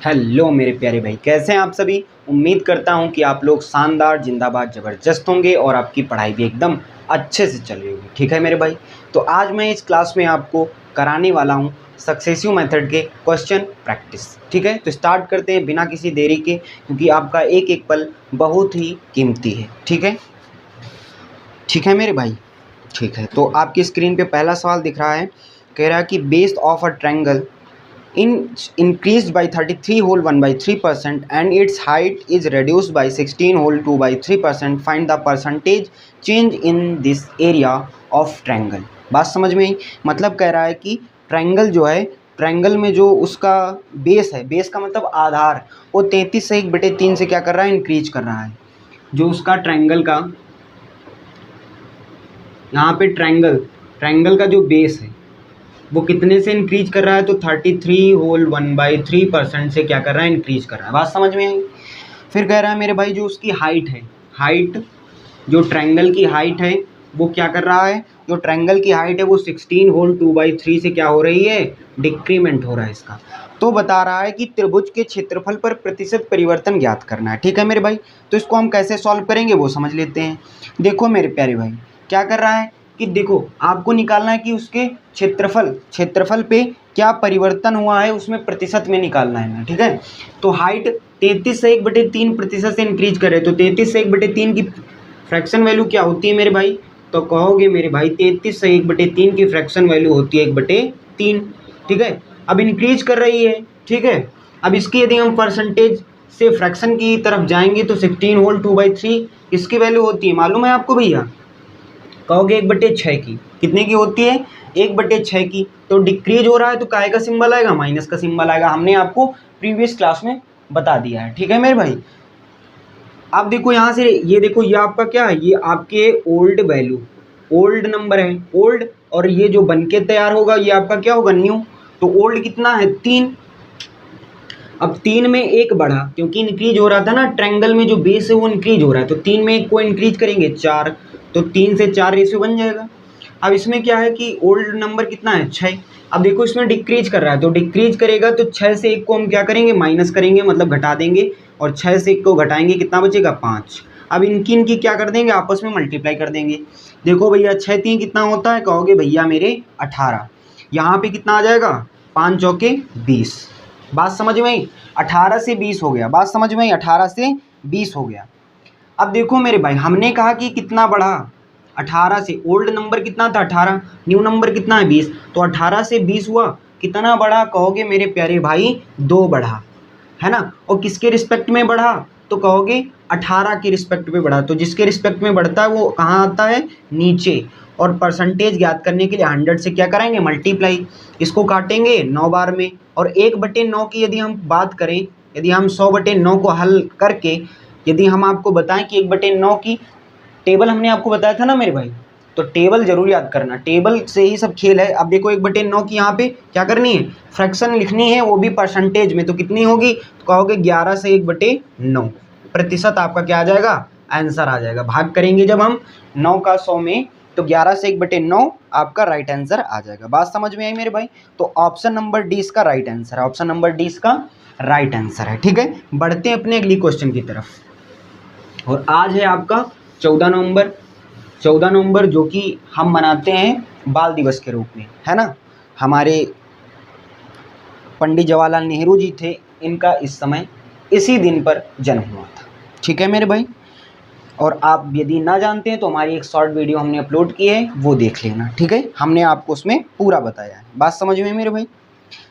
Hello मेरे प्यारे भाई, कैसे हैं आप सभी। उम्मीद करता हूं कि आप लोग शानदार, जिंदाबाद, ज़बरदस्त होंगे और आपकी पढ़ाई भी एकदम अच्छे से चल रही होगी। ठीक है मेरे भाई, तो आज मैं इस क्लास में आपको कराने वाला हूं सक्सेसिव मेथड के क्वेश्चन प्रैक्टिस। ठीक है, तो स्टार्ट करते हैं बिना किसी देरी के, क्योंकि आपका एक एक पल बहुत ही कीमती है। ठीक है, ठीक है मेरे भाई। ठीक है, तो आपकी स्क्रीन पे पहला सवाल दिख रहा है। कह रहा है कि base of a triangle increased by 33 whole 1 by 3% and its height is reduced by 16 whole 2 by 3%. Find the percentage change in this area of triangle। बात समझ में आई। मतलब कह रहा है कि ट्रायंगल जो है, ट्रायंगल में जो उसका बेस है, बेस का मतलब आधार, वो 33 से 1/3 से क्या कर रहा है, इंक्रीज कर रहा है। जो उसका ट्रायंगल का, यहाँ पे ट्रायंगल का जो बेस है वो कितने से इंक्रीज कर रहा है, तो 33 होल 1/3% से क्या कर रहा है, इंक्रीज कर रहा है। बात समझ में आई। फिर कह रहा है मेरे भाई जो उसकी हाइट है, हाइट जो ट्रायंगल की हाइट है वो क्या कर रहा है, जो ट्रायंगल की हाइट है वो 16 होल 2/3 से क्या हो रही है, डिक्रीमेंट हो रहा है इसका। तो बता रहा है कि त्रिभुज के क्षेत्रफल पर प्रतिशत परिवर्तन ज्ञात करना है। ठीक है मेरे भाई, तो इसको हम कैसे सॉल्व करेंगे वो समझ लेते हैं। देखो मेरे प्यारे भाई, क्या कर रहा है कि देखो आपको निकालना है कि उसके क्षेत्रफल पे क्या परिवर्तन हुआ है, उसमें प्रतिशत में निकालना है ना। ठीक है, तो हाइट 33 से 1/3% से इंक्रीज करे, तो 33 से 1/3 की फ्रैक्शन वैल्यू क्या होती है मेरे भाई, तो कहोगे मेरे भाई 33 से 1/3 की फ्रैक्शन वैल्यू होती है 1/3। ठीक है, अब इंक्रीज कर रही है। ठीक है, अब इसकी यदि हम परसेंटेज से फ्रैक्शन की तरफ जाएंगे तो 16 होल 2/3 इसकी वैल्यू होती है, मालूम है आपको भैया, कहोगे 1/6 की। कितने की होती है, 1/6 की। तो डिक्रीज हो रहा है तो काय का सिंबल आएगा, माइनस का सिंबल आएगा। हमने आपको प्रीवियस क्लास में बता दिया है। ठीक है मेरे भाई, अब देखो यहाँ से, ये देखो ये आपका क्या है, ये आपके ओल्ड वैल्यू, ओल्ड नंबर है, ओल्ड, और ये जो बन के तैयार होगा ये आपका क्या होगा, न्यू। तो ओल्ड कितना है, 3। अब 3 में 1 बढ़ा, क्योंकि इंक्रीज हो रहा था ना, ट्रायंगल में जो बेस है वो इंक्रीज हो रहा है, तो 3 में 1 को इंक्रीज करेंगे 4, तो 3 से 4 रेशियो बन जाएगा। अब इसमें क्या है कि ओल्ड नंबर कितना है, 6। अब देखो इसमें डिक्रीज कर रहा है, तो डिक्रीज करेगा तो 6 से 1 को हम क्या करेंगे, माइनस करेंगे, मतलब घटा देंगे, और 6 से 1 को घटाएंगे, कितना बचेगा, 5। अब इनकी क्या कर देंगे, आपस में मल्टीप्लाई कर देंगे। देखो भैया 6 3 कितना होता है, कहोगे भैया मेरे 18। यहाँ पे कितना आ जाएगा, 5 चौके 20। बात समझ में आई, 18 से 20 हो गया। बात समझ में आई, 18 से 20 हो गया। अब देखो मेरे भाई, हमने कहा कि कितना बढ़ा, 18 से, ओल्ड नंबर कितना था 18, न्यू नंबर कितना है 20, तो 18 से 20 हुआ, कितना बढ़ा, कहोगे मेरे प्यारे भाई 2 बढ़ा, है ना। और किसके रिस्पेक्ट में बढ़ा, तो कहोगे 18 के रिस्पेक्ट में बढ़ा। तो जिसके रिस्पेक्ट में बढ़ता है वो कहाँ आता है, नीचे। और परसेंटेज ज्ञात करने के लिए 100 से क्या कराएंगे, मल्टीप्लाई। इसको काटेंगे 9 बार में, और 1/9 की यदि हम बात करें, यदि हम 100/9 को हल करके यदि हम आपको बताएं कि 1/9 की टेबल हमने आपको बताया था ना मेरे भाई, तो टेबल जरूर याद करना, टेबल से ही सब खेल है। अब देखो 1/9 की यहाँ पे क्या करनी है, फ्रैक्शन लिखनी है, वो भी परसेंटेज में, तो कितनी होगी, तो कहोगे 11 से 1/9 प्रतिशत आपका क्या आ जाएगा, आंसर आ जाएगा। भाग करेंगे जब हम 9 का 100 में, तो 11 से 1/9 आपका राइट आंसर आ जाएगा। बात समझ में आई मेरे भाई, तो ऑप्शन नंबर डी इसका राइट आंसर है, ऑप्शन नंबर डी इसका राइट आंसर है। ठीक है, बढ़ते हैं अपने अगली क्वेश्चन की तरफ। और आज है आपका 14 नवंबर, जो कि हम मनाते हैं बाल दिवस के रूप में, है ना। हमारे पंडित जवाहरलाल नेहरू जी थे, इनका इस समय इसी दिन पर जन्म हुआ था। ठीक है मेरे भाई, और आप यदि ना जानते हैं तो हमारी एक शॉर्ट वीडियो हमने अपलोड की है, वो देख लेना। ठीक है, हमने आपको उसमें पूरा बताया है। बात समझ में मेरे भाई,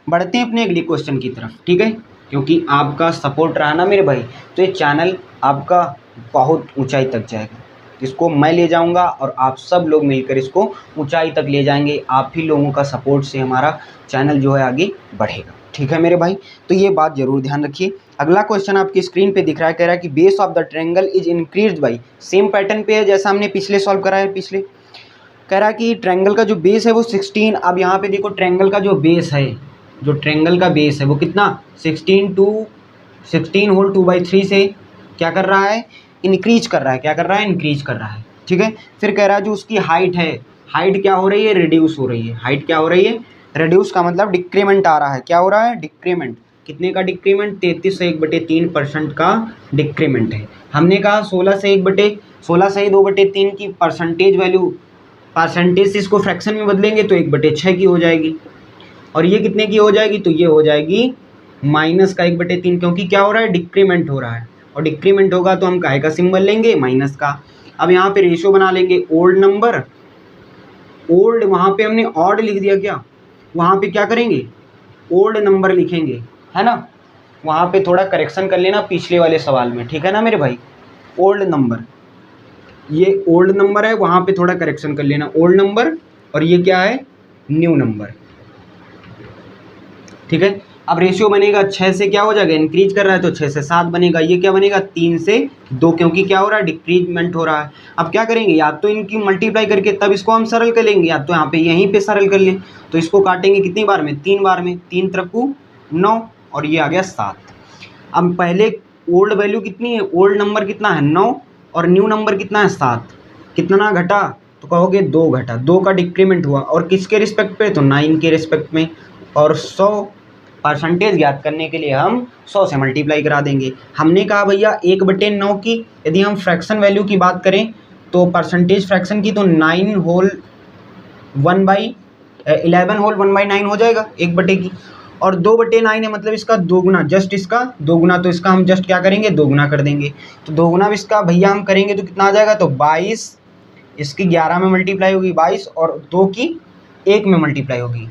बढ़ते हैं अपने अगली क्वेश्चन की तरफ। ठीक है, क्योंकि आपका सपोर्ट रहा ना मेरे भाई, तो ये चैनल आपका बहुत ऊंचाई तक जाएगा। इसको मैं ले जाऊंगा और आप सब लोग मिलकर इसको ऊंचाई तक ले जाएंगे। आप ही लोगों का सपोर्ट से हमारा चैनल जो है आगे बढ़ेगा। ठीक है मेरे भाई, तो ये बात जरूर ध्यान रखिए। अगला क्वेश्चन आपकी स्क्रीन पे दिख रहा है, कह रहा है कि base of the triangle is increased by, same pattern पे है जैसा हमने पिछले सॉल्व करा है। पिछले कह रहा है कि ट्रायंगल का जो बेस है वो 16। अब यहाँ पे देखो ट्रायंगल का जो बेस है, जो ट्रायंगल का बेस है वो कितना, 16 होल 2/3 से क्या कर रहा है, इंक्रीज कर रहा है। क्या कर रहा है, इंक्रीज कर रहा है। ठीक है, फिर कह रहा है जो उसकी हाइट है, हाइट क्या हो रही है, रिड्यूस हो रही है। हाइट क्या हो रही है, रिड्यूस का मतलब डिक्रीमेंट आ रहा है। क्या हो रहा है, डिक्रीमेंट, कितने का डिक्रीमेंट, 33 से 1/3% का डिक्रीमेंट है। हमने कहा 16 से 2/3 की परसेंटेज वैल्यू, परसेंटेज से इसको फ्रैक्शन में बदलेंगे तो 1/6 की हो जाएगी। और ये कितने की हो जाएगी, तो ये हो जाएगी माइनस का 1/3, क्योंकि क्या हो रहा है, डिक्रीमेंट हो रहा है। और डिक्रीमेंट होगा तो हम काहे का सिंबल लेंगे, माइनस का। अब यहाँ पे रेशियो बना लेंगे, ओल्ड नंबर, ओल्ड वहाँ पे हमने ऑड लिख दिया क्या, वहाँ पे क्या करेंगे, ओल्ड नंबर लिखेंगे, है ना। वहाँ पे थोड़ा करेक्शन कर लेना पिछले वाले सवाल में, ठीक है ना मेरे भाई। ओल्ड नंबर, ये ओल्ड नंबर है, वहाँ पे थोड़ा करेक्शन कर लेना, ओल्ड नंबर, और ये क्या है, न्यू नंबर, ठीक है। अब रेशियो बनेगा 6 से क्या हो जाएगा, इंक्रीज कर रहा है तो 6 से 7 बनेगा। ये क्या बनेगा, 3 से 2, क्योंकि क्या हो रहा है, डिक्रीजमेंट हो रहा है। अब क्या करेंगे, या तो इनकी मल्टीप्लाई करके तब इसको हम सरल कर लेंगे, या तो यहाँ पे यहीं पे सरल कर लें। तो इसको काटेंगे कितनी बार में, 3 बार में, 3 त्रिकु 9, और ये आ गया 7। अब पहले ओल्ड वैल्यू कितनी है, ओल्ड नंबर कितना है 9, और न्यू नंबर कितना है 7, कितना घटा, तो कहोगे 2 घटा, 2 का डिक्रीमेंट हुआ, और किसके रिस्पेक्ट पे, तो 9 के रिस्पेक्ट में। और 100 परसेंटेज ज्ञात करने के लिए हम 100 से मल्टीप्लाई करा देंगे। हमने कहा भैया 1/9 की, यदि हम फ्रैक्शन वैल्यू की बात करें तो परसेंटेज फ्रैक्शन की, तो 9 होल 11 होल 1/9 हो जाएगा 1/, की। और 2/9 है, मतलब इसका दोगुना, जस्ट इसका दोगुना, तो इसका हम जस्ट क्या करेंगे, दोगुना कर देंगे। तो दोगुना इसका भैया हम करेंगे तो कितना आ जाएगा, तो 22, इसकी 11 में मल्टीप्लाई होगी 22, और 2 की 1 में मल्टीप्लाई होगी,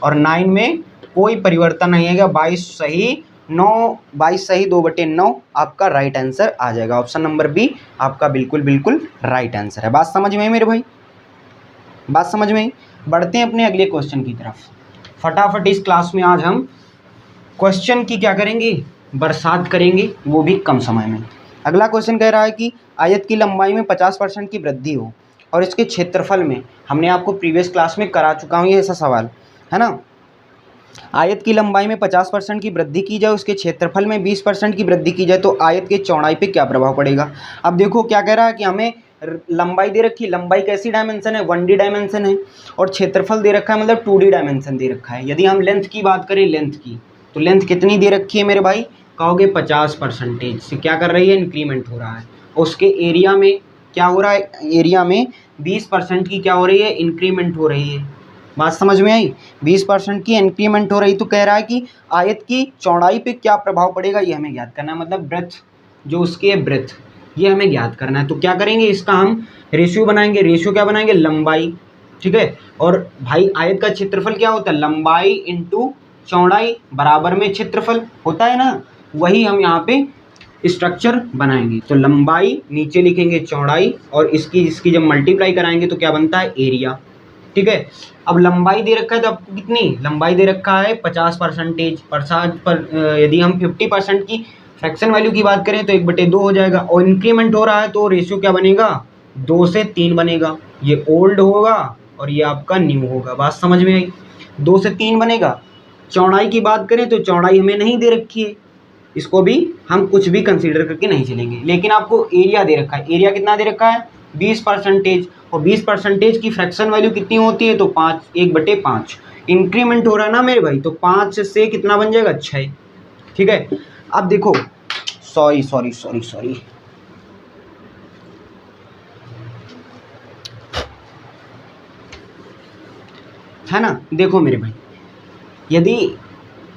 और 9 में कोई परिवर्तन नहीं आएगा, 22 सही 2/9 आपका राइट आंसर आ जाएगा। ऑप्शन नंबर बी आपका बिल्कुल बिल्कुल राइट आंसर है। बात समझ में आई मेरे भाई, बात समझ में आई। बढ़ते हैं अपने अगले क्वेश्चन की तरफ। फटाफट इस क्लास में आज हम क्वेश्चन की क्या करेंगे, बरसात करेंगे, वो भी कम समय में। अगला क्वेश्चन कह रहा है कि आयत की लंबाई में 50% की वृद्धि हो और इसके क्षेत्रफल में, हमने आपको प्रीवियस क्लास में करा चुका हूँ ये ऐसा सवाल, है ना। आयत की लंबाई में 50% की वृद्धि की जाए, उसके क्षेत्रफल में 20% की वृद्धि की जाए, तो आयत के चौड़ाई पे क्या प्रभाव पड़ेगा। अब देखो क्या कह रहा है कि हमें लंबाई दे रखी, लंबाई कैसी डायमेंशन है, 1D डायमेंशन है, और क्षेत्रफल दे रखा है मतलब 2D डायमेंशन दे रखा है। यदि हम लेंथ की बात करें, लेंथ की, तो लेंथ कितनी दे रखी है मेरे भाई, कहोगे 50% से क्या कर रही है, इंक्रीमेंट हो रहा है। उसके एरिया में क्या हो रहा है, एरिया में 20% की क्या हो रही है, इंक्रीमेंट हो रही है। बात समझ में आई, 20% की इंक्रीमेंट हो रही। तो कह रहा है कि आयत की चौड़ाई पे क्या प्रभाव पड़ेगा, ये हमें ज्ञात करना है, मतलब ब्रेथ जो उसकी है, ब्रेथ, ये हमें ज्ञात करना है। तो क्या करेंगे, इसका हम रेशियो बनाएंगे। रेशियो क्या बनाएंगे, लंबाई, ठीक है। और भाई आयत का क्षेत्रफल क्या होता है, लंबाई इंटू चौड़ाई बराबर में क्षेत्रफल होता है ना, वही हम यहाँ पे स्ट्रक्चर बनाएंगे। तो लंबाई नीचे लिखेंगे चौड़ाई, और इसकी जब मल्टीप्लाई कराएंगे तो क्या बनता है, एरिया, ठीक है। अब लंबाई दे रखा है तो आपको कितनी लंबाई दे रखा है, 50%। यदि हम 50% की फ्रैक्शन वैल्यू की बात करें तो 1/2 हो जाएगा, और इंक्रीमेंट हो रहा है तो रेशियो क्या बनेगा, 2 से 3 बनेगा। ये ओल्ड होगा और ये आपका न्यू होगा। बात समझ में आई, 2 से 3 बनेगा। चौड़ाई की बात करें तो चौड़ाई हमें नहीं दे रखी है, इसको भी हम कुछ भी कंसीडर करके नहीं चलेंगे, लेकिन आपको एरिया दे रखा है। एरिया कितना दे रखा है, 20%, और 20% की फ्रैक्शन वैल्यू कितनी होती है, तो 1/5 इंक्रीमेंट हो रहा है ना मेरे भाई, तो 5 से कितना बन जाएगा, 6, ठीक है। अब देखो, सॉरी है ना। देखो मेरे भाई, यदि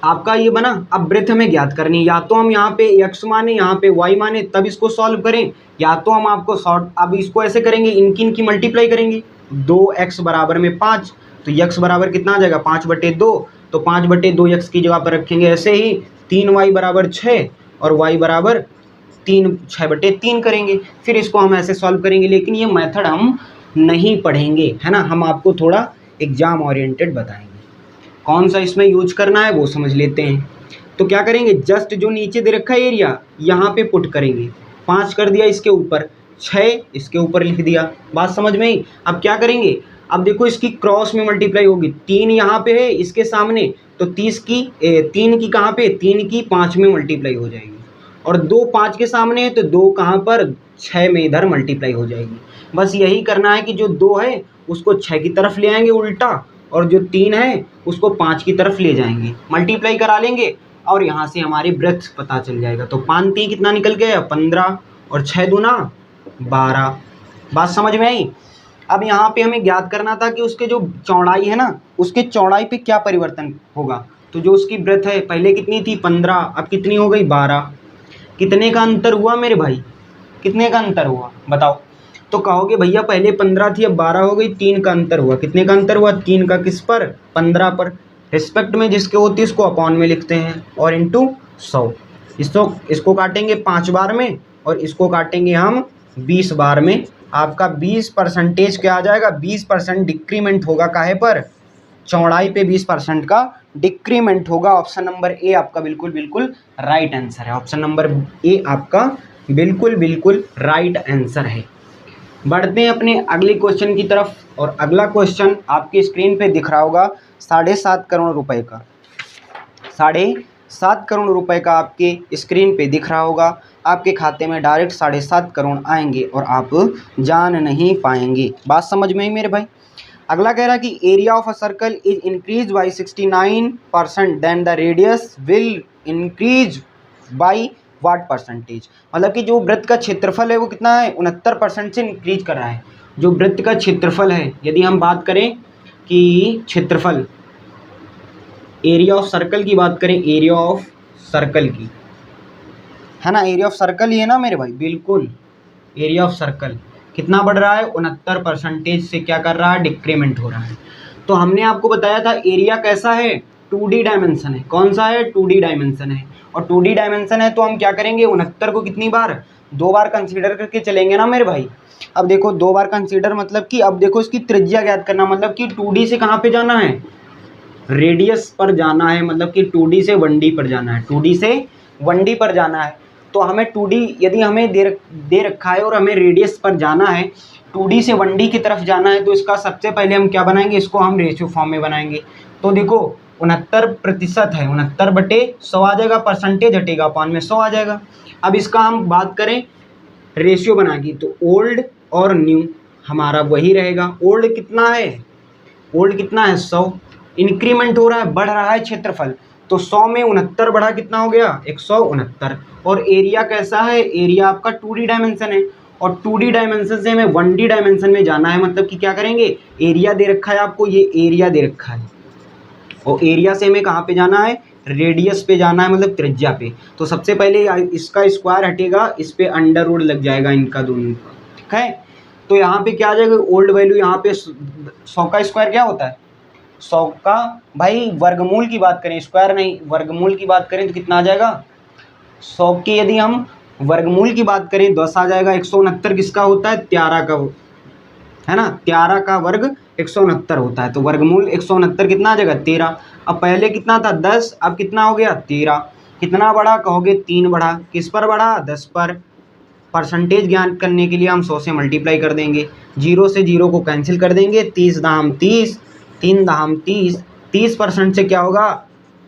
आपका ये बना, अब ब्रेथ हमें ज्ञात करनी है, या तो हम यहाँ पे x माने, यहाँ पे y माने, तब इसको सॉल्व करें, या तो हम आपको शॉर्ट, अब इसको ऐसे करेंगे, इनकी मल्टीप्लाई करेंगे, 2x बराबर में 5, तो x बराबर कितना आ जाएगा, 5/2, तो 5/2 x की जगह पर रखेंगे। ऐसे ही 3y बराबर 6 और y बराबर 6/3 करेंगे, फिर इसको हम ऐसे सॉल्व करेंगे। लेकिन ये मेथड हम नहीं पढ़ेंगे, है ना, हम आपको थोड़ा एग्जाम ओरिएंटेड बताएंगे, कौन सा इसमें यूज करना है वो समझ लेते हैं। तो क्या करेंगे, जस्ट जो नीचे दे रखा है एरिया, यहाँ पे पुट करेंगे, 5 कर दिया इसके ऊपर, 6 इसके ऊपर लिख दिया। बात समझ में आई। अब क्या करेंगे, अब देखो इसकी क्रॉस में मल्टीप्लाई होगी, 3 यहाँ पे है इसके सामने, तो 3 की कहाँ पे, 3 की 5 में मल्टीप्लाई हो जाएगी, और 2 5 के सामने है तो 2 कहाँ पर, 6 में इधर मल्टीप्लाई हो जाएगी। बस यही करना है कि जो 2 है उसको 6 की तरफ ले आएंगे उल्टा, और जो 3 है उसको 5 की तरफ ले जाएंगे, मल्टीप्लाई करा लेंगे, और यहाँ से हमारी ब्रेथ पता चल जाएगा। तो 5 3 कितना निकल गया, 15 और 6 दूना 12। बात समझ में आई। अब यहाँ पे हमें ज्ञात करना था कि उसके जो चौड़ाई है ना, उसके चौड़ाई पे क्या परिवर्तन होगा। तो जो उसकी ब्रेथ है पहले कितनी थी 15, अब कितनी हो गई 12। कितने का अंतर हुआ मेरे भाई, कितने का अंतर हुआ बताओ। तो कहोगे भैया पहले 15 थी अब 12 हो गई, 3 का अंतर हुआ। कितने का अंतर हुआ, 3 का। किस पर, 15 पर। रिस्पेक्ट में जिसके होती है उसको अपॉन में लिखते हैं और इंटू 100। इसको काटेंगे 5 बार में और इसको काटेंगे हम 20 बार में। आपका 20% क्या आ जाएगा, 20% डिक्रीमेंट होगा। काहे पर, चौड़ाई पे 20% का डिक्रीमेंट होगा। ऑप्शन नंबर ए आपका बिल्कुल बिल्कुल राइट आंसर है। ऑप्शन नंबर ए आपका बिल्कुल बिल्कुल राइट आंसर है। बढ़ते हैं अपने अगले क्वेश्चन की तरफ। और अगला क्वेश्चन आपकी स्क्रीन पे दिख रहा होगा 7.5 करोड़ रुपए का। 7.5 करोड़ रुपए का आपके स्क्रीन पे दिख रहा होगा। आपके खाते में डायरेक्ट 7.5 करोड़ आएंगे और आप जान नहीं पाएंगे। बात समझ में आई मेरे भाई। अगला कह रहा है कि area of a circle is increase by 69%, then the radius will increase by what percentage. मतलब कि जो वृत्त का क्षेत्रफल है वो कितना है, 69% से इंक्रीज कर रहा है। जो वृत्त का क्षेत्रफल है, यदि हम बात करें कि क्षेत्रफल, एरिया ऑफ सर्कल की बात करें, एरिया ऑफ सर्कल की है ना, एरिया ऑफ सर्कल ही है ना मेरे भाई, बिल्कुल। एरिया ऑफ सर्कल कितना बढ़ रहा है, 69% से क्या कर रहा है, डिक्रीमेंट हो रहा है। तो हमने आपको बताया था एरिया कैसा है, 2D डायमेंशन है। कौन सा है, 2D डायमेंशन है। और 2D डायमेंशन है तो हम क्या करेंगे, 69 को कितनी बार, 2 बार कंसीडर करके चलेंगे ना मेरे भाई। अब देखो 2 बार कंसीडर मतलब कि अब देखो इसकी त्रिज्या ज्ञात करना, मतलब कि 2D से कहाँ पे जाना है, रेडियस पर जाना है। मतलब कि 2D से 1D पर जाना है, 2D से 1D पर जाना है। तो हमें 2D यदि हमें दे रखा है और हमें रेडियस पर जाना है, 2D से 1D की तरफ जाना है, तो इसका सबसे पहले हम क्या बनाएंगे, इसको हम रेशियो फॉर्म में बनाएंगे। तो देखो 69% है, 69/100 आ जाएगा, परसेंटेज हटेगा अपॉन में 100 आ जाएगा। अब इसका हम बात करें रेशियो बनाएंगे तो ओल्ड और न्यू हमारा वही रहेगा। ओल्ड कितना है, ओल्ड कितना है 100, इंक्रीमेंट हो रहा है, बढ़ रहा है क्षेत्रफल। तो 100 में 69 बढ़ा कितना हो गया, 169। और एरिया कैसा है, एरिया आपका 2D डायमेंशन है और 2D डायमेंशन से हमें 1D डायमेंशन में जाना है। मतलब कि क्या करेंगे, एरिया दे रखा है आपको, ये एरिया दे रखा है और एरिया से हमें कहाँ पे जाना है, रेडियस पे जाना है, मतलब त्रिज्या पे। तो सबसे पहले इसका स्क्वायर हटेगा, इस पे अंडर रूट लग जाएगा इनका दोनों का, ठीक है। तो यहाँ पे क्या आ जाएगा, ओल्ड वैल्यू यहाँ पे 100 का स्क्वायर क्या होता है, 100 का भाई वर्गमूल की बात करें, स्क्वायर नहीं, वर्गमूल की बात करें तो कितना आ जाएगा, 100 के यदि हम वर्गमूल की बात करें 10 आ जाएगा। 169 किसका होता है, 13 का, है ना, 13 का वर्ग 169 होता है। तो वर्गमूल 169 कितना आ जाएगा, 13। अब पहले कितना था 10, अब कितना हो गया 13। कितना बढ़ा कहोगे, 3 बढ़ा। किस पर बढ़ा, 10 पर। परसेंटेज ज्ञान करने के लिए हम 100 से मल्टीप्लाई कर देंगे, 0 से 0 को कैंसिल कर देंगे, 30 दाम 30, 3 दाम 30। 30% से क्या होगा,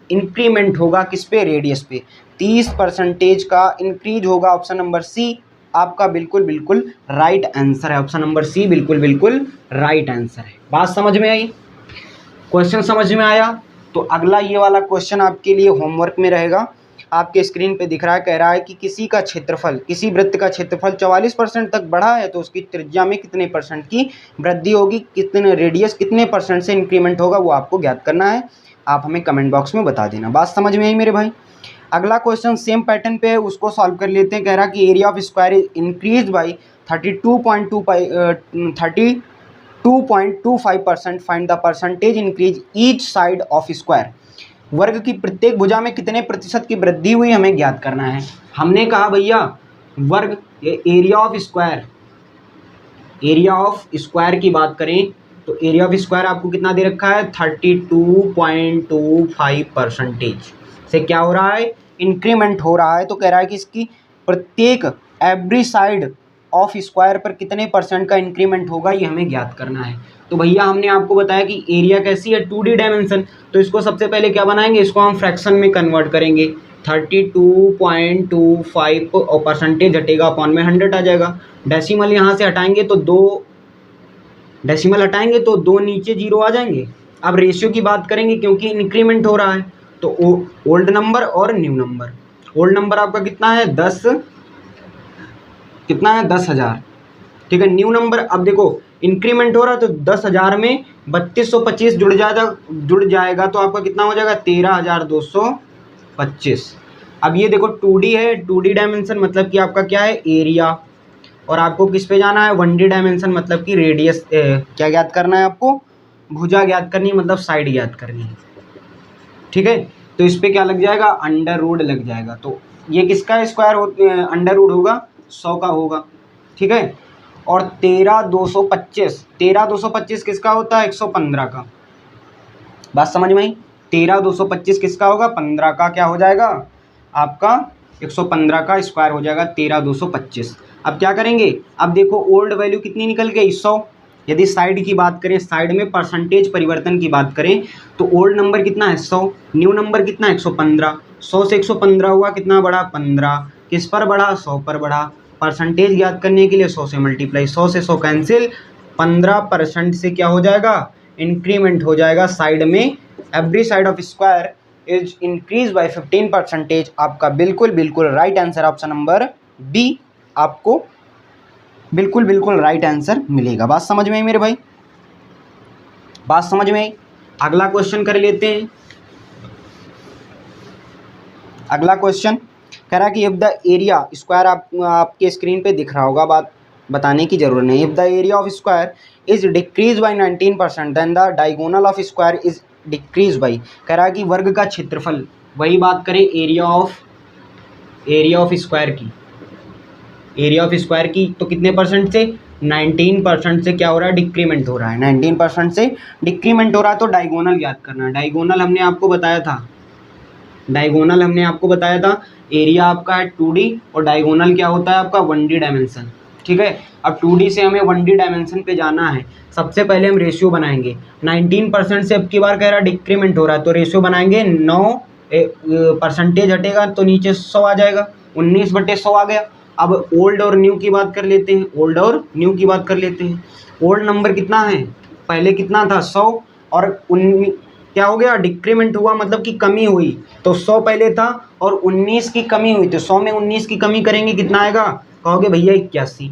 इंक्रीमेंट होगा किस पे, रेडियस पे। 30% का इंक्रीज होगा। ऑप्शन नंबर सी आपका बिल्कुल बिल्कुल राइट आंसर है। ऑप्शन नंबर सी बिल्कुल बिल्कुल राइट आंसर है। बात समझ में आई, क्वेश्चन समझ में आया। तो अगला ये वाला क्वेश्चन आपके लिए होमवर्क में रहेगा। आपके स्क्रीन पे दिख रहा है, कह रहा है कि किसी का क्षेत्रफल, किसी वृत्त का क्षेत्रफल 44% तक बढ़ा है तो उसकी त्रिज्या में कितने परसेंट की वृद्धि होगी, कितने रेडियस कितने परसेंट से इंक्रीमेंट होगा, वो आपको ज्ञात करना है। आप हमें कमेंट बॉक्स में बता देना। बात समझ में आई मेरे भाई। अगला क्वेश्चन सेम पैटर्न पे है, उसको सॉल्व कर लेते हैं। कह रहा है कि area of square is increase by 32.25%, find the percentage increase each side of square. वर्ग की प्रत्येक भुजा में कितने प्रतिशत की वृद्धि हुई हमें ज्ञात करना है। हमने कहा भैया वर्ग, area of square, area of square की बात करें तो एरिया ऑफ स्क्वायर आपको कितना दे रखा है, 32.25% से क्या हो रहा है, इंक्रीमेंट हो रहा है। तो कह रहा है कि इसकी प्रत्येक एवरी साइड ऑफ स्क्वायर पर कितने परसेंट का इंक्रीमेंट होगा, ये हमें ज्ञात करना है। तो भैया हमने आपको बताया कि एरिया कैसी है, 2D डायमेंशन। तो इसको सबसे पहले क्या बनाएंगे, इसको हम फ्रैक्शन में कन्वर्ट करेंगे। 32.25 और परसेंटेज हटेगा अपॉन में 100 आ जाएगा। डेसिमल यहाँ से हटाएंगे तो 2 डेसिमल हटाएंगे तो 2 नीचे 0 आ जाएंगे। अब रेशियो की बात करेंगे क्योंकि इंक्रीमेंट हो रहा है तो ओल्ड नंबर और न्यू नंबर। ओल्ड नंबर आपका कितना है 10,000, ठीक है। न्यू नंबर अब देखो इंक्रीमेंट हो रहा है तो 10,000 में 3225 जुड़ जाएगा तो आपका कितना हो जाएगा 13,225। अब ये देखो 2D है, 2D डायमेंशन मतलब कि आपका क्या है एरिया, और आपको किस पे जाना है 1D डायमेंशन मतलब कि रेडियस, क्या ज्ञात करना है आपको, भुजा ज्ञात करनी है, मतलब साइड ज्ञात करनी है, ठीक है। तो इस पे क्या लग जाएगा अंडर रूट लग जाएगा। तो ये किसका स्क्वायर अंडर रूट होगा 100 का होगा, ठीक है। और 13,225 किसका होता है 115 का। बात समझ में आई। 13,225 किसका होगा 15 का क्या हो जाएगा आपका 115 का स्क्वायर हो जाएगा 13,225। अब क्या करेंगे, अब देखो ओल्ड वैल्यू कितनी निकल गई 100। यदि साइड की बात करें, साइड में परसेंटेज परिवर्तन की बात करें तो ओल्ड नंबर कितना है 100, न्यू नंबर कितना है 115। 100 से 115 हुआ कितना बढ़ा 15, किस पर बढ़ा 100 पर बढ़ा। परसेंटेज ज्ञात करने के लिए 100 से मल्टीप्लाई, 100 से 100 कैंसिल, 15% से क्या हो जाएगा इंक्रीमेंट हो जाएगा साइड में। Every side of square is increase by 15%। आपका बिल्कुल बिल्कुल right answer option number B आपको बिल्कुल बिल्कुल राइट आंसर मिलेगा। बात समझ में आई मेरे भाई, बात समझ में आई। अगला क्वेश्चन कर लेते हैं। अगला क्वेश्चन कह रहा है कि इफ द एरिया स्क्वायर, आपके स्क्रीन पे दिख रहा होगा, बात बताने की जरूरत नहीं। If the area of square is decrease by 19% then the diagonal of square is decrease by. कह रहा है कि वर्ग का क्षेत्रफल, वही बात करें एरिया ऑफ स्क्वायर की, एरिया ऑफ स्क्वायर की, तो कितने परसेंट से 19% से क्या हो रहा है डिक्रीमेंट हो रहा है, 19% से डिक्रीमेंट हो रहा है। तो डायगोनल ज्ञात करना है। डायगोनल हमने आपको बताया था एरिया आपका है 2D और डायगोनल क्या होता है आपका 1D डायमेंशन, ठीक है। अब 2D से हमें 1D डायमेंशन पे जाना है। सबसे पहले हम रेशियो बनाएंगे। 19% से अब की बार कह रहा है डिक्रीमेंट हो रहा है तो रेशियो बनाएंगे 9 परसेंटेज हटेगा तो नीचे 100 आ जाएगा, 19/100 आ गया। अब ओल्ड और न्यू की बात कर लेते हैं, ओल्ड नंबर कितना है पहले कितना था 100 और क्या हो गया डिक्रीमेंट हुआ मतलब कि कमी हुई, तो 100 पहले था और 19 की कमी हुई, तो 100 में 19 की कमी करेंगे कितना आएगा, कहोगे भैया 81।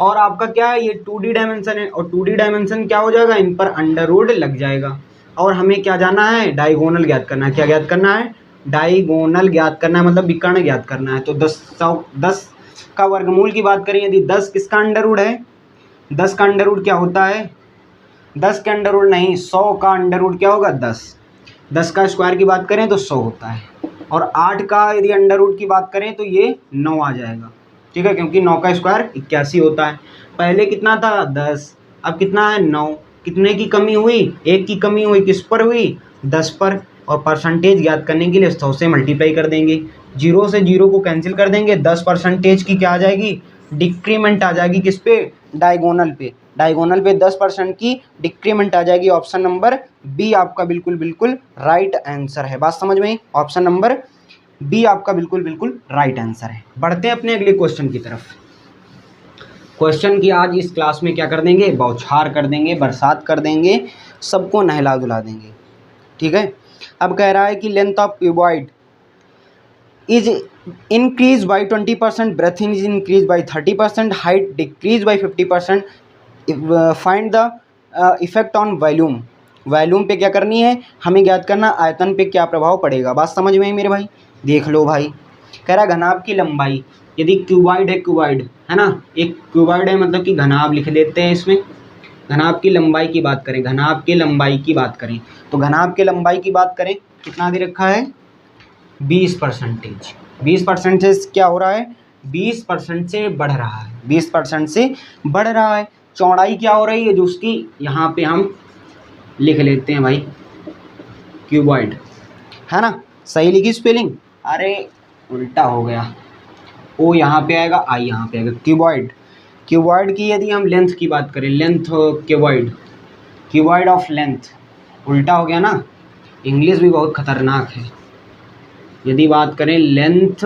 और आपका क्या है ये 2D डायमेंशन है और 2D डायमेंशन क्या हो जाएगा इन पर अंडर रूट लग जाएगा। और हमें क्या जाना है डायगोनल ज्ञात करना है। क्या ज्ञात करना है डायगोनल ज्ञात करना है, मतलब विकर्ण ज्ञात करना है। तो 10 का वर्गमूल की बात करें, यदि 10 किसका अंडर रूट है, 10 का अंडर रूट क्या होता है, 10 का अंडर रूट नहीं 100 का अंडर रूट क्या होगा 10 का स्क्वायर की बात करें तो 100 होता है। और 8 का यदि अंडर रूट की बात करें तो ये 9 आ जाएगा, ठीक है, क्योंकि 9 का स्क्वायर 81 होता है। पहले कितना था 10, अब कितना है 9, कितने की कमी हुई 1 की कमी हुई, किस पर हुई 10 पर। और परसेंटेज ज्ञात करने के लिए 100 से मल्टीप्लाई कर देंगे, 0 से 0 को कैंसिल कर देंगे, 10% की क्या आ जाएगी डिक्रीमेंट आ जाएगी, किस पे डायगोनल पे। डायगोनल पे 10% की डिक्रीमेंट आ जाएगी। ऑप्शन नंबर बी आपका बिल्कुल बिल्कुल राइट आंसर है। बात समझ में, ऑप्शन नंबर बी आपका बिल्कुल बिल्कुल राइट आंसर है। बढ़ते हैं अपने अगले क्वेश्चन की तरफ। क्वेश्चन की आज इस क्लास में क्या कर देंगे बौछार कर देंगे, बरसात कर देंगे, सबको नहला धुला देंगे, ठीक है। अब कह रहा है कि length of cuboid is increased by 20%, breadth is increased by 30%, height decreased by 50%. Find the effect on volume. Volume पे क्या करनी है हमें ज्ञात करना, आयतन पे क्या प्रभाव पड़ेगा। बात समझ में आई मेरे भाई, देख लो भाई। कह रहा है घनाभ की लंबाई, यदि क्यूबॉइड है ना, एक क्यूबॉइड है मतलब कि घनाभ लिख देते हैं इसमें। घनाभ की लंबाई की बात करें, तो घनाभ के लंबाई की बात करें कितना दे रखा है 20%। 20% से क्या हो रहा है 20% से बढ़ रहा है, 20% से बढ़ रहा है। चौड़ाई क्या हो रही है जो उसकी, यहाँ पे हम लिख लेते हैं भाई क्यूबॉइड, है ना, सही लिखी स्पेलिंग, अरे उल्टा हो गया, ओ यहाँ पे आएगा आई यहाँ पे आएगा। क्यूबॉइड की यदि हम लेंथ की बात करें, लेंथ क्यूबॉइड ऑफ लेंथ, उल्टा हो गया ना, इंग्लिश भी बहुत खतरनाक है। यदि बात करें लेंथ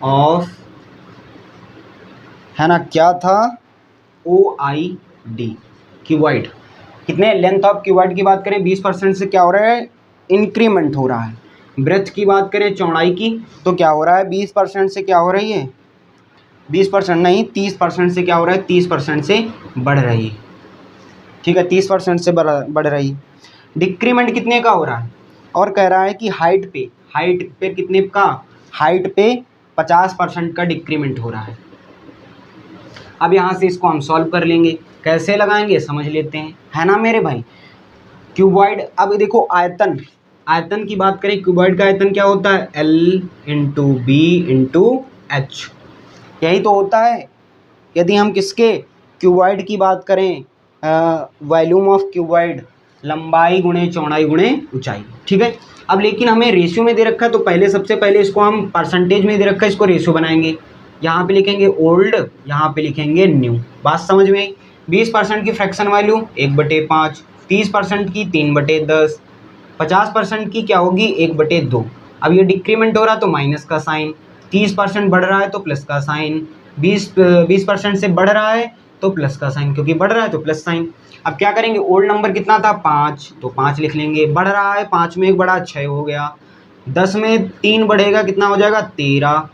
ऑफ, है ना, क्या था OID क्यूबॉइड, कितने लेंथ ऑफ क्यूबॉइड की बात करें 20% से क्या हो रहा है इंक्रीमेंट हो रहा है। ब्रेथ की बात करें, चौड़ाई की, तो क्या हो रहा है 20% से क्या हो रही है, 20% नहीं 30% से क्या हो रहा है, 30% से बढ़ रही है। ठीक है, 30% से बढ़ रही है। डिक्रीमेंट कितने का हो रहा है, और कह रहा है कि हाइट पे कितने का, हाइट पे 50% का डिक्रीमेंट हो रहा है। अब यहाँ से इसको हम सॉल्व कर लेंगे, कैसे लगाएंगे समझ लेते हैं, है ना मेरे भाई। क्यूबॉइड, अब देखो आयतन की बात करें, क्यूबॉइड का आयतन क्या होता है, L into B into H, यही तो होता है। यदि हम किसके, क्यूबॉइड की बात करें, वॉल्यूम ऑफ क्यूबॉइड, लंबाई गुणे चौड़ाई गुणे ऊंचाई। ठीक है, अब लेकिन हमें रेशियो में दे रखा है, तो पहले सबसे पहले इसको हम परसेंटेज में दे रखा है, इसको रेशियो बनाएंगे। यहाँ पे लिखेंगे ओल्ड, यहाँ पे लिखेंगे न्यू। बात समझ में आई। 20% की फ्रैक्शन वैल्यू 1/5, 30% की 3/10, 50% की क्या होगी 1/2। अब ये डिक्रीमेंट हो रहा है तो माइनस का साइन, 30% बढ़ रहा है तो प्लस का साइन, 20% से बढ़ रहा है तो प्लस का साइन, क्योंकि बढ़ रहा है तो प्लस साइन। अब क्या करेंगे, ओल्ड नंबर कितना था 5, तो 5 लिख लेंगे, बढ़ रहा है 5 में 1 बढ़ा 6 हो गया, 10 में 3 बढ़ेगा कितना हो जाएगा 13।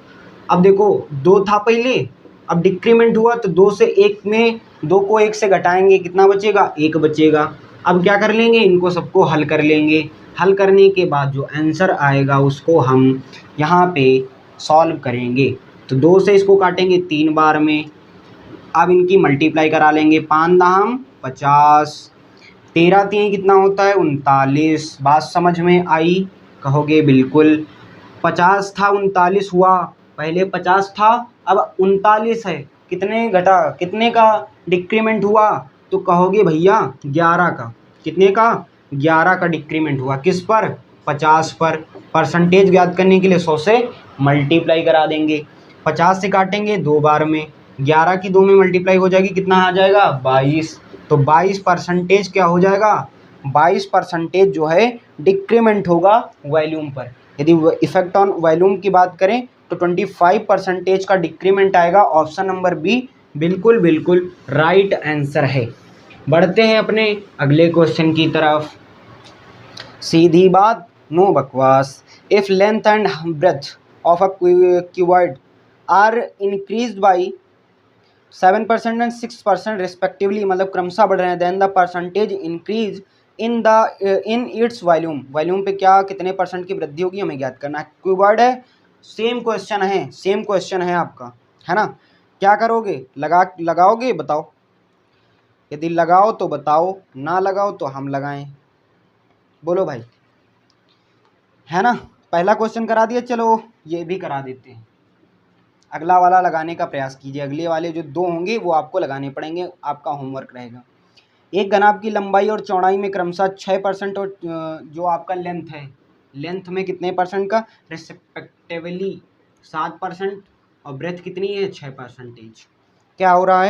अब देखो 2 था पहले, अब डिक्रीमेंट हुआ तो 2 से 1 में, 2 को 1 से घटाएंगे कितना बचेगा 1 बचेगा। अब क्या कर लेंगे, इनको सबको हल कर लेंगे, हल करने के बाद जो आंसर आएगा उसको हम यहाँ पे सॉल्व करेंगे। तो 2 से इसको काटेंगे 3 बार में, अब इनकी मल्टीप्लाई करा लेंगे, 5 दाम 50, 13 3 कितना होता है 39। बात समझ में आई, कहोगे बिल्कुल। 50 था 39 हुआ, पहले 50 था अब 39 है, कितने घटा, कितने का डिक्रीमेंट हुआ, तो कहोगे भैया 11 का, कितने का 11 का डिक्रीमेंट हुआ, किस पर 50 पर। परसेंटेज ज्ञात करने के लिए 100 से मल्टीप्लाई करा देंगे, 50 से काटेंगे 2 बार में, 11 की 2 में मल्टीप्लाई हो जाएगी, कितना आ जाएगा 22। तो 22% क्या हो जाएगा, 22% जो है डिक्रीमेंट होगा वॉल्यूम पर। यदि इफेक्ट ऑन वॉल्यूम की बात करें तो 25% का डिक्रीमेंट आएगा। ऑप्शन नंबर बी बिल्कुल बिल्कुल राइट आंसर है। बढ़ते हैं अपने अगले क्वेश्चन की तरफ। सीधी बात, नो बकवास। If length and breadth of a cuboid are increased by 7% and 6% respectively, मतलब क्रमशः बढ़ रहे हैं, then the percentage increase in its volume पे क्या कितने परसेंट की वृद्धि होगी हमें ज्ञात करना है। क्यूबॉइड है, सेम क्वेश्चन है आपका, है ना। क्या करोगे, लगाओगे बताओ, यदि लगाओ तो बताओ, ना लगाओ तो हम लगाएं, बोलो भाई, है ना। पहला क्वेश्चन करा दिया, चलो ये भी करा देते हैं। अगला वाला लगाने का प्रयास कीजिए, अगले वाले जो 2 होंगे वो आपको लगाने पड़ेंगे, आपका होमवर्क रहेगा। एक घनाभ की लंबाई और चौड़ाई में क्रमशः 6% और जो आपका लेंथ है, लेंथ में कितने परसेंट का रिस्पेक्टिवली 7%, और ब्रेथ कितनी है 6%। क्या हो रहा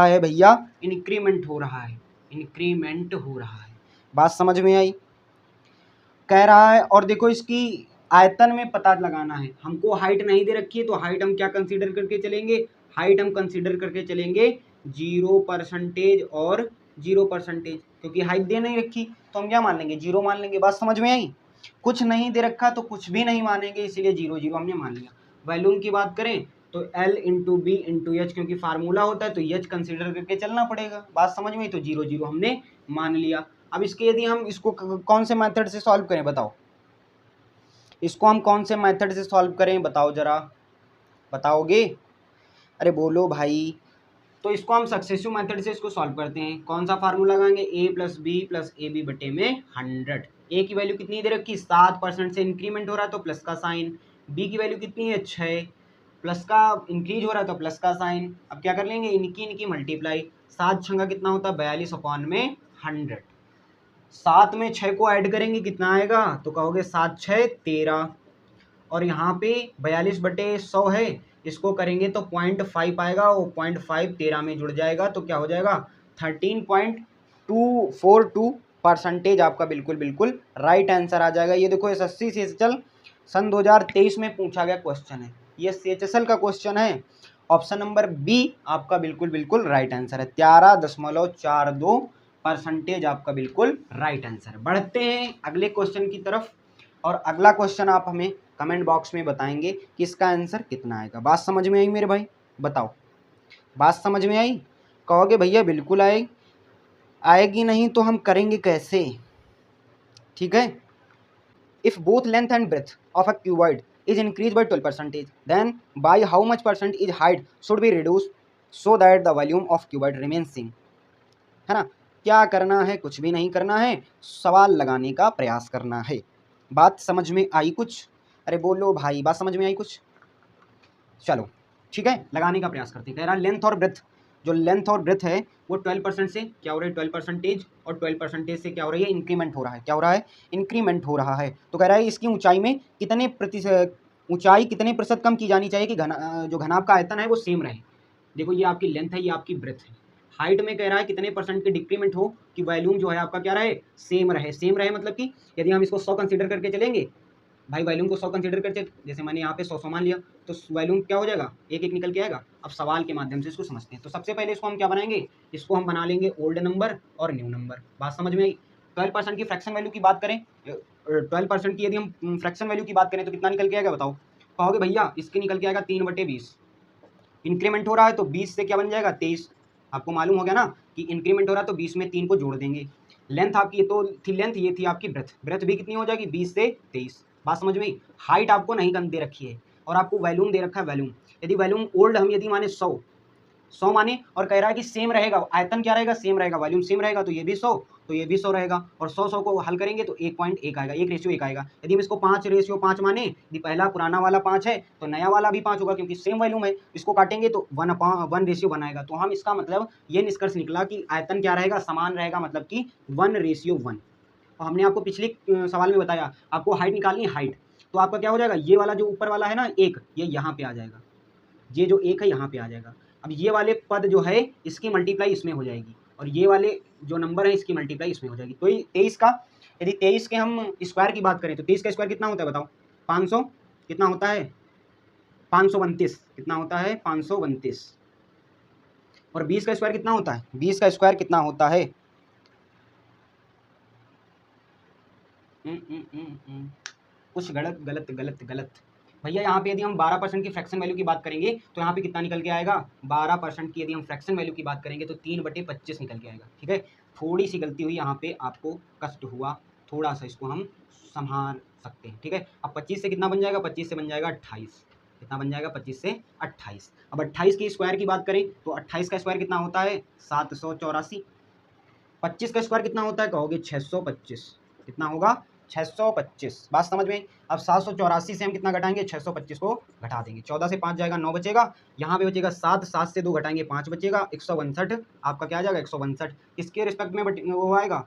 है भैया, इंक्रीमेंट हो रहा है, बात समझ में आई। कह रहा है, और देखो इसकी आयतन में पता लगाना है हमको, हाइट नहीं दे रखी है तो हाइट हम क्या कंसीडर करके चलेंगे, हाइट हम कंसीडर करके चलेंगे 0% और 0%, क्योंकि हाइट दे नहीं रखी तो हम क्या मान लेंगे 0 मान लेंगे। बात समझ में आई। कुछ नहीं दे रखा तो कुछ भी नहीं मानेंगे, इसीलिए 0 0 हमने मान लिया। वॉल्यूम की बात करें तो L into B into H, क्योंकि फार्मूला होता है तो एच कंसीडर करके चलना पड़ेगा। बात समझ में आई, तो 0 0 हमने मान लिया। अब इसके यदि हम इसको कौन से मेथड से सॉल्व करें बताओ, इसको हम कौन से मेथड से सॉल्व करें बताओ जरा, बताओगे, अरे बोलो भाई। तो इसको हम सक्सेसिव मेथड से इसको सॉल्व करते हैं। कौन सा फार्मूला लगाएंगे, a plus B plus A B बटे में 100। a की वैल्यू कितनी दे रखी 7% से इंक्रीमेंट हो रहा है तो प्लस का साइन, b की वैल्यू कितनी है 6, प्लस का इंक्रीज हो रहा है तो प्लस का साइन। अब क्या कर लेंगे, इनकी मल्टीप्लाई, 7 छंगा कितना होता है 42/100, 7 में 6 को ऐड करेंगे कितना आएगा, तो कहोगे 7 6 13, और यहाँ पे 42/100 है, इसको करेंगे तो 0.5 आएगा, वो 0.5 13 में जुड़ जाएगा तो क्या हो जाएगा 13.242% आपका बिल्कुल बिल्कुल राइट आंसर आ जाएगा। ये देखो SSC CHSL सन 2023 में पूछा गया क्वेश्चन है, ये CHSL का क्वेश्चन है। ऑप्शन नंबर बी आपका बिल्कुल बिल्कुल राइट आंसर है, 13.42% आपका बिल्कुल राइट आंसर। बढ़ते हैं अगले क्वेश्चन की तरफ। और अगला क्वेश्चन आप हमें कमेंट बॉक्स में बताएंगे कि इसका आंसर कितना आएगा। बात समझ में आई मेरे भाई? बताओ, बात समझ में आई? कहोगे भैया बिल्कुल आएगी नहीं तो हम करेंगे कैसे? ठीक है। If both length and breadth of a cuboid is increased by 12%, then by how much percent is height should be reduced so that the volume of cuboid remains same? है ना? क्या करना है? कुछ भी नहीं करना है, सवाल लगाने का प्रयास करना है। बात समझ में आई कुछ? अरे बोलो भाई, बात समझ में आई कुछ? चलो ठीक है, लगाने का प्रयास करते हैं। कह रहा लेंथ और ब्रेथ, जो लेंथ और ब्रेथ है वो 12% से क्या हो रहा है, 12%, और 12% से क्या हो रही है, इंक्रीमेंट हो रहा है। क्या हो रहा है? इंक्रीमेंट हो रहा है। तो कह रहा है इसकी ऊंचाई में कितने प्रतिशत कम की जानी चाहिए कि जो घनाभ का आयतन है वो सेम रहे। देखो ये आपकी लेंथ है, ये आपकी ब्रेथ है। हाइट में कह रहा है कितने परसेंट के डिक्रीमेंट हो कि वॉल्यूम जो है आपका क्या रहे, सेम रहे। सेम रहे मतलब कि यदि हम इसको 100 कंसीडर करके चलेंगे भाई, वॉल्यूम को 100 कंसीडर करते, जैसे मैंने यहाँ पे 100 मान लिया तो वॉल्यूम क्या हो जाएगा, एक एक निकल के आएगा। अब सवाल के माध्यम से इसको समझते हैं। तो सबसे पहले इसको हम क्या बनाएंगे, इसको हम बना लेंगे ओल्ड नंबर और न्यू नंबर। बात समझ में आई? 12% की फ्रैक्शन वैल्यू की बात करें, 12% की यदि हम फ्रैक्शन वैल्यू की बात करें तो कितना निकल के आएगा बताओ? कहोगे भैया इसके निकल के आएगा 3/20। इंक्रीमेंट हो रहा है तो 20 से क्या बन जाएगा, 23। आपको मालूम हो गया ना कि इंक्रीमेंट हो रहा है तो 20 में 3 को जोड़ देंगे। लेंथ आपकी ये तो थी लेंथ, ये थी आपकी ब्रेथ। ब्रेथ भी कितनी हो जाएगी, 20 से 23। बात समझ में? हाइट आपको नहीं दे रखी है और आपको वैल्यूम दे रखा है। वैल्यूम यदि वैल्यूम ओल्ड हम यदि माने 100 माने, और कह रहा है कि सेम रहेगा, आयतन क्या रहेगा, सेम रहेगा, वॉल्यूम सेम रहेगा, तो ये भी 100 तो ये भी 100 रहेगा। और 100 को हल करेंगे तो 1.1 आएगा, 1:1 आएगा। यदि हम इसको 5:5 माने, यदि पहला पुराना वाला 5 है तो नया वाला भी 5 होगा, क्योंकि सेम वॉल्यूम है। इसको काटेंगे तो 1:1 आएगा। तो हम इसका मतलब ये निष्कर्ष निकला कि आयतन क्या रहेगा, समान रहेगा, मतलब कि 1:1। और हमने आपको पिछले सवाल में बताया आपको हाइट निकालनी है। हाइट तो आपका क्या हो जाएगा, ये वाला जो ऊपर वाला है ना 1, ये यहाँ पे आ जाएगा, ये जो 1 है यहाँ पे आ जाएगा। अब ये वाले पद जो है इसकी मल्टीप्लाई इसमें हो जाएगी, और ये वाले जो नंबर है इसकी मल्टीप्लाई इसमें हो जाएगी। तो ये 23 का, यदि 23 के हम स्क्वायर की बात करें तो 23 का स्क्वायर कितना होता है बताओ? 500 कितना होता है, 532 कितना होता है, 532। और 20 का स्क्वायर कितना होता है, 20 का स्क्वायर कितना होता है? कुछ गलत गलत गलत गलत भैया। यहाँ पे यदि हम 12% की फ्रैक्शन वैल्यू की बात करेंगे तो यहाँ पे कितना निकल के आएगा, 12% की यदि हम फ्रैक्शन वैल्यू की बात करेंगे तो 3/25 निकल के आएगा। ठीक है, थोड़ी सी गलती हुई यहाँ पे, आपको कष्ट हुआ, थोड़ा सा इसको हम संभाल सकते हैं। ठीक है, अब 25 से कितना बन जाएगा, 25 से बन जाएगा 28। कितना बन जाएगा, 25 से 28। अब 28 की स्क्वायर की बात करें तो 28 का स्क्वायर कितना होता है, 784। 25 का स्क्वायर कितना होता है, कहोगे 625। कितना होगा, 625। बात समझ में? अब 784 से हम कितना घटाएंगे, 625 को घटा देंगे। 14 से 5 जाएगा 9 बचेगा, यहाँ पे बचेगा 7, 7 से 2 घटाएंगे 5 बचेगा, 162 आपका क्या आ जाएगा, 162। किसके रिस्पेक्ट में वो आएगा,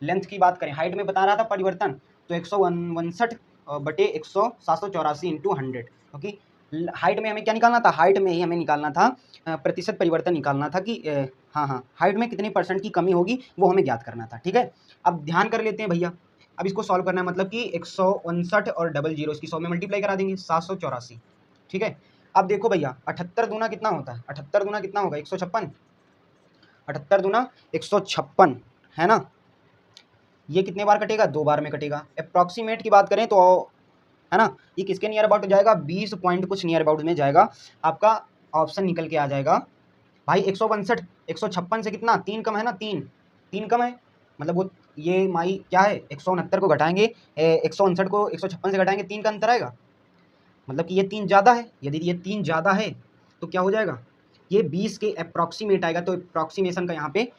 लेंथ की बात करें, हाइट में बता रहा था परिवर्तन, तो 162 बटे 784 इंटू 100, क्योंकि हाइट में हमें क्या निकालना था, हाइट में ही हमें निकालना था प्रतिशत परिवर्तन निकालना था कि हाँ हाइट में कितने परसेंट की कमी होगी वो हमें ज्ञात करना था। ठीक है, अब ध्यान कर लेते हैं भैया। अब इसको सॉल्व करना है, मतलब कि 159 और 00 इसकी 100 में मल्टीप्लाई करा देंगे, 784। ठीक है, अब देखो भैया 78 दूना कितना होता है, 78 दूना कितना होगा, 156। 78 दूना 156 है ना, ये कितने बार कटेगा, 2 बार में कटेगा। अप्रॉक्सीमेट की बात करें तो है ना, ये किसके नियर अबाउट जाएगा, 20 पॉइंट कुछ नियर अबाउट में जाएगा। आपका ऑप्शन निकल के आ जाएगा भाई 162। 156 से कितना, 3 कम है ना, 3 कम है, मतलब वो ये माई क्या है, 169 को घटाएंगे 159 को 156 से घटाएंगे, 3 का अंतर आएगा, मतलब कि ये 3 ज़्यादा है। यदि ये 3 ज़्यादा है तो क्या हो जाएगा, ये 20 के अप्रॉक्सीमेट आएगा। तो अप्रॉक्सीमेशन का यहाँ पे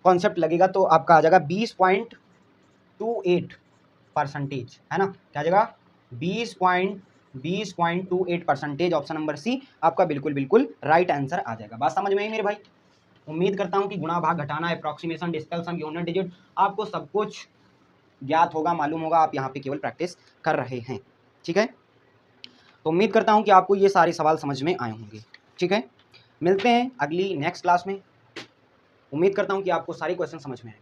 कॉन्सेप्ट लगेगा, तो आपका आ जाएगा 20.28%, है ना, क्या आ जाएगा 20.28%। ऑप्शन नंबर सी आपका बिल्कुल राइट आंसर आ जाएगा। बात समझ में आई मेरे भाई? उम्मीद करता हूं कि गुणा भाग घटाना, अप्रॉक्सीमेशन, डिजिटल सम, यूनिट डिजिट आपको सब कुछ ज्ञात होगा, मालूम होगा। आप यहाँ पे केवल प्रैक्टिस कर रहे हैं। ठीक है, तो उम्मीद करता हूँ कि आपको ये सारे सवाल समझ में आए होंगे। ठीक है, मिलते हैं अगली नेक्स्ट क्लास में। उम्मीद करता हूँ कि आपको सारे क्वेश्चन समझ में आए।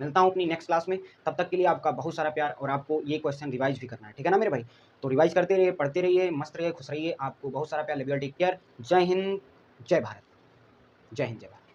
मिलता हूँ अपनी नेक्स्ट क्लास में, तब तक के लिए आपका बहुत सारा प्यार, और आपको ये क्वेश्चन रिवाइज भी करना है। ठीक है ना मेरे भाई? तो रिवाइज करते रहिए, पढ़ते रहिए, मस्त रहिए, खुश रहिए। आपको बहुत सारा प्यार, लव यू, टेक केयर। जय हिंद, जय भारत। जय हिंद, जय भारत।